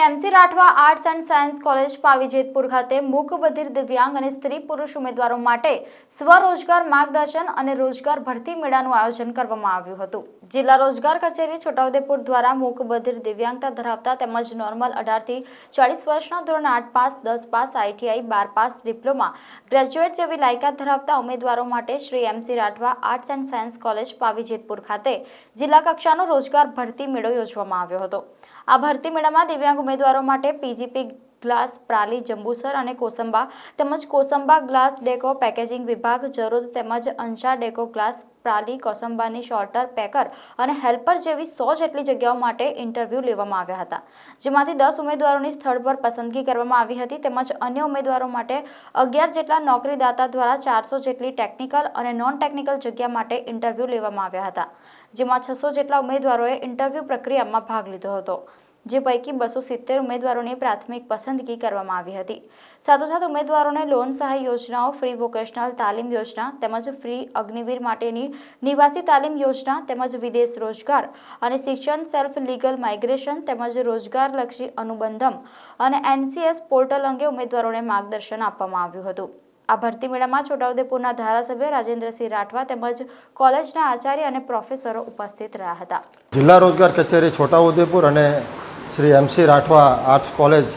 MC Rathwa arts and science college Pavi Jetpur ખાતે મૂક બધિર દિવ્યાંગ અને સ્ત્રી પુરુષ ઉમેદવારો માટે સ્વરોજગાર માર્ગદર્શન અને રોજગાર ભરતી મેળાનું આયોજન કરવામાં આવ્યું હતું। જિલ્લા રોજગાર કચેરી છોટાઉદેપુર દ્વારા મૂક બધિર દિવ્યાંગતા ધરાવતા તેમજ નોર્મલ 18 થી 40 વર્ષના ધોરણ 8 પાસ, 10 પાસ, આઈટીઆઈ, 12 પાસ, ડિપ્લોમા, ગ્રેજ્યુએટ જેવી લાયકાત ધરાવતા ઉમેદવારો માટે Shri MC Rathwa arts and science college Pavi Jetpur ખાતે જિલ્લા કક્ષાનો રોજગાર ભરતી મેળો યોજવામાં આવ્યો હતો। આ ભરતી મેળામાં દિવ્યાંગ ઉમેદવારો માટે પીજીપી ગ્લાસ, પ્રાલી, જંબુસર અને કોસંબા તેમજ કોસંબા ગ્લાસ ડેકો પેકેજિંગ વિભાગ, જરોદ તેમજ અંશા ડેકો ગ્લાસ, પ્રાલી, કોસંબાની શોર્ટર, પેકર અને હેલ્પર જેવી 100 જેટલી જગ્યાઓ માટે ઇન્ટરવ્યૂ લેવામાં આવ્યા હતા, જેમાંથી 10 ઉમેદવારોની સ્થળ પર પસંદગી કરવામાં આવી હતી તેમજ અન્ય ઉમેદવારો માટે 11 જેટલા નોકરીદાતા દ્વારા 400 જેટલી ટેકનિકલ અને નોન ટેકનિકલ જગ્યા માટે ઇન્ટરવ્યૂ લેવામાં આવ્યા હતા, જેમાં 600 જેટલા ઉમેદવારોએ ઇન્ટરવ્યૂ પ્રક્રિયામાં ભાગ લીધો હતો, જે પૈકી 270 ઉમેદવારોની પ્રાથમિક પસંદગી કરવામાં આવી હતી। સાથોસાથ ઉમેદવારોને લોન સહાય યોજનાઓ, ફ્રી વોકેશનલ તાલીમ યોજના તેમજ ફ્રી અગ્નિવીર માટેની નિવાસી તાલીમ યોજના તેમજ વિદેશ રોજગાર અને શિક્ષણ, સેલ્ફ લીગલ માઇગ્રેશન તેમજ રોજગારલક્ષી અનુબંધમ અને એનસીએસ પોર્ટલ અંગે ઉમેદવારોને માર્ગદર્શન આપવામાં આવ્યું હતું। આ ભરતી મેળામાં છોટાઉદેપુરના ધારાસભ્ય રાજેન્દ્રસિંહ રાઠવા તેમજ કોલેજના આચાર્ય અને પ્રોફેસરો ઉપસ્થિત રહ્યા હતા। જિલ્લા રોજગાર કચેરી છોટાઉદેપુર અને Shri MC Rathwa arts college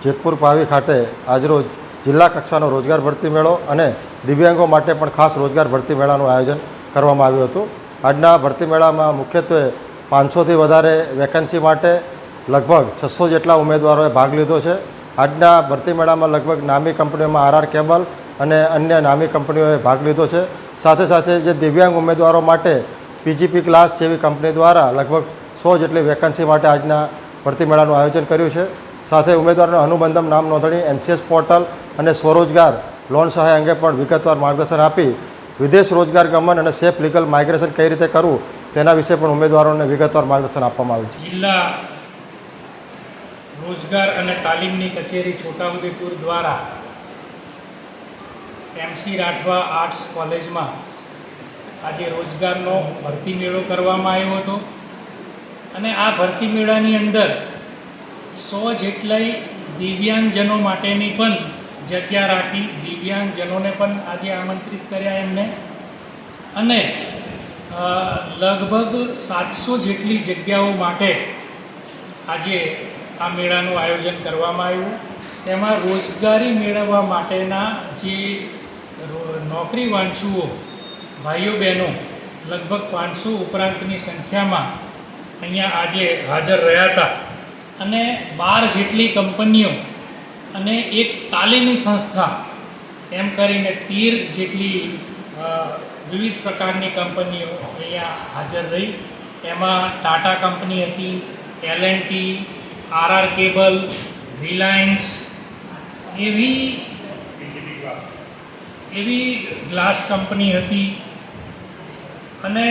Jetpur Pavi ખાતે આજરોજ જિલ્લા કક્ષાનો રોજગાર ભરતી મેળો અને દિવ્યાંગો માટે પણ ખાસ રોજગાર ભરતી મેળાનું આયોજન કરવામાં આવ્યું હતું। આજના ભરતી મેળામાં મુખ્યત્વે 500થી વધારે વેકેન્સી માટે લગભગ 600 જેટલા ઉમેદવારોએ ભાગ લીધો છે। આજના ભરતી મેળામાં લગભગ નામી કંપનીઓમાં આરઆર કેબલ અને અન્ય નામી કંપનીઓએ ભાગ લીધો છે। સાથે સાથે જે દિવ્યાંગ ઉમેદવારો માટે પીજીપી ક્લાસ જેવી કંપની દ્વારા લગભગ 100 જેટલી વેકેન્સી માટે આજના ભરતી મેળાનું આયોજન કર્યું છે। સાથે ઉમેદવારોને અનુબંધમ નામ નોંધણી, એનસીએસ પોર્ટલ અને સ્વરોજગાર લોન સહાય અંગે પણ વિગતવાર માર્ગદર્શન આપી વિદેશ રોજગાર ગમન અને સેફ લીગલ માઇગ્રેશન કઈ રીતે કરવું તેના વિશે પણ ઉમેદવારોને વિગતવાર માર્ગદર્શન આપવામાં આવ્યું છે। જિલ્લા રોજગાર અને તાલીમની કચેરી છોટાઉદેપુર દ્વારા એમસી રાઠવા આર્ટ્સ કોલેજમાં આજે રોજગારનો ભરતી મેળો કરવામાં આવ્યો હતો અને આ ભરતી મેળાની અંદર 100 જેટલા દિવ્યાંગજનો માટેની પણ જગ્યા રાખી, દિવ્યાંગજનોને પણ આજે આમંત્રિત કર્યા એમને, અને લગભગ 700 જેટલી જગ્યાઓ માટે આજે આ મેળાનું આયોજન કરવામાં આવ્યું। તેમાં રોજગારી મેળવવા માટેના જે નોકરી વાંચુઓ ભાઈઓ બહેનો લગભગ 500 ઉપરાંતની સંખ્યામાં અહીંયા આજે હાજર રહ્યા હતા અને 12 જેટલી કંપનીઓ અને એક તાલીમી સંસ્થા એમ કરીને 13 જેટલી વિવિધ પ્રકારની કંપનીઓ અહીંયા હાજર રહી। એમાં ટાટા કંપની હતી, એલએનટી, આરઆર કેબલ, રિલાયન્સ એવી ગ્લાસ કંપની હતી અને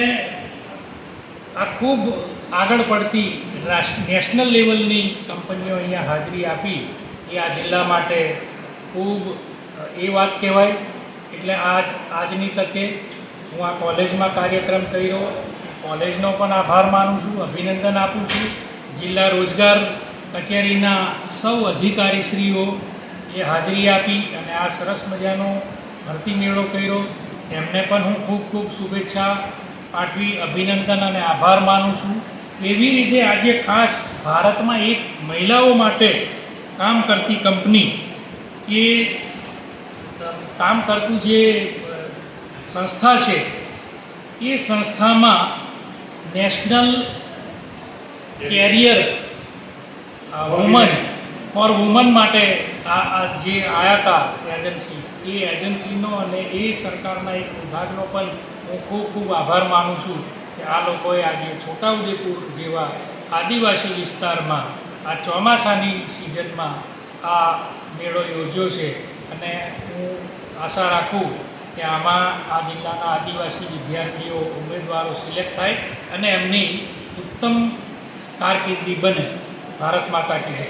આ ખૂબ આગળ પડતી નેશનલ લેવલની કંપનીઓ અહીંયા હાજરી આપી એ આ જિલ્લા માટે ખૂબ એ વાત કહેવાય। એટલે આજની તકે હું આ કોલેજમાં કાર્યક્રમ કર્યો, કોલેજનો પણ આભાર માનું છું, અભિનંદન આપું છું। જિલ્લા રોજગાર કચેરીના સૌ અધિકારીશ્રીઓ એ હાજરી આપી અને આ સરસ મજાનો ભરતી મેળો કર્યો, તેમને પણ હું ખૂબ ખૂબ શુભેચ્છા પાઠવી, અભિનંદન અને આભાર માનું છું। એવી રીતે આજે ખાસ ભારતમાં એક મહિલાઓ માટે કામ કરતી કંપની, એ કામ કરતું જે સંસ્થા છે એ સંસ્થામાં નેશનલ કેરિયર ફોર વુમન માટે આ જે આવ્યા હતા એજન્સી, એ એજન્સીનો અને એ સરકારના એક વિભાગનો પણ હું ખૂબ ખૂબ આભાર માનું છું કે આ લોકોએ આજે છોટાઉદેપુર જેવા આદિવાસી વિસ્તારમાં આ ચોમાસાની સિઝનમાં આ મેળો યોજ્યો છે અને હું આશા રાખું કે આમાં આ જિલ્લાના આદિવાસી વિદ્યાર્થીઓ, ઉમેદવારો સિલેક્ટ થાય અને એમની ઉત્તમ કારકિર્દી બને। ભારત માતા કી જય।